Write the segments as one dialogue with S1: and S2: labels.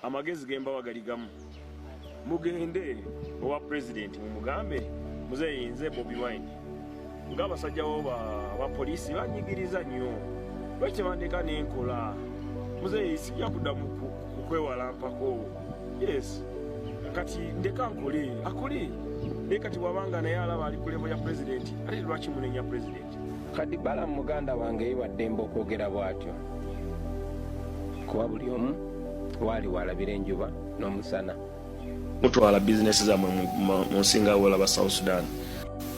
S1: amagezi gemba wagaligamu mugende owa president mumugambe muzeyinze Bobi Wine ng'abasajja ba polisi banyigiriza nnyo lwaki bandeka n'enkola muzeeyi sijja kuddamu kukwewalampako yes kati ndeka nkole akole naye kati wabanga naye alaba ali ku level ya president ate lwaki munenya president
S2: kadi bala muganda wange yiwaddembe okwogera bw'atyo kuba buli omu waali walabira enjuba n'omusana
S1: mutwala bizinesi zammwe mu nsinga walaba South Sudan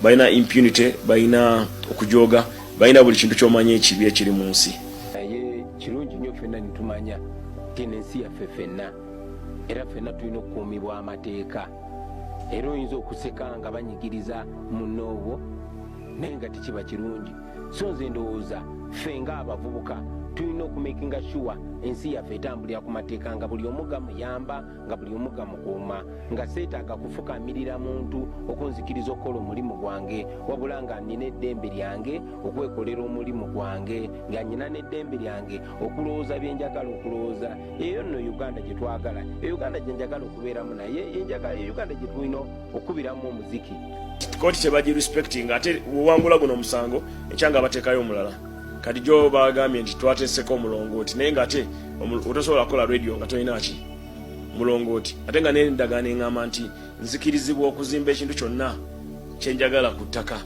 S1: balina impunity balina okujoga balina buli kintu ky'omanya ekibi ekiri mu nsi
S2: naye kirungi nnyo ffenna nitumanya ti n'ensi yaffe ffenna era ffenna tulina okukuumibwa amateeka era oyinza okuseka nga banyigiriza munnoowo naye nga tekiba kirungi so nze ndowooza ffe ng'abavubuka tulina okumakinga sure ensi yaffe etambulira ku mateeka nga buli omu gamuyamba nga buli omu gamukuuma nga seetaaga kufukamirira muntu okunzikiriza okukola omulimu gwange wabula nga nina eddembe lyange okwekolera omulimu gwange nga nina n'eddembe lyange okulowooza byenjagala okulowooza eyo nno Uganda gye twagala Uganda gye njagala okubeeramu naye Uganda gye tulina okubiramu omuziki
S1: koti kyebaji respecting ate wangula guno omusango ekyanga bateekayo omulala kati jo bagambye nti twateseko omulongooti naye nga ate otosobola kukola radio nga tolina ki mulongooti ate nga n'endagaano eŋŋamba nti nzikirizibwa okuzimba ekintu kyonna kyenjagala ku ttaka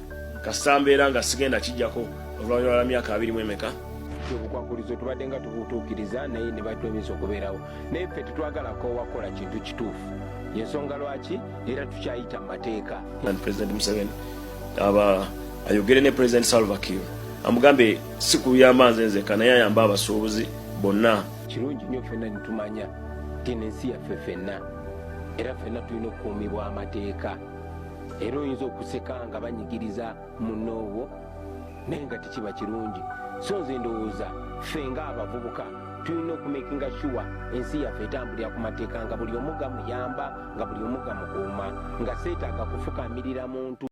S1: kasita mbeera nga sigenda kijjako oluvannyuma lwa myaka 20 emeka
S2: obukwakulizo tubadde nga tubutuukiriza naye ne batwemisa okubeerawo naye ffe tetwagalako wakola kintu kituufu yensonga lwaki era tukyayita mu mateeka
S1: President Museveni ayogere ne President Salva Kiir amugambe sikuyamba nze nzeka naye ayamba abasuubuzi bonna
S2: kirungi nnyo ffenna nitumanya ti n'ensi yaffe ffenna era ffenna tulina okukuumibwa amateeka era oyinza okuseka nga banyigiriza munnoowo naye nga tekiba kirungi so nze ndowooza ffe ng'abavubuka tulina okumakinga sure ensi yaffe etambulira ku mateeka nga buli omu gamuyamba nga buli omu gamukuuma nga seetaaga kufukamirira muntu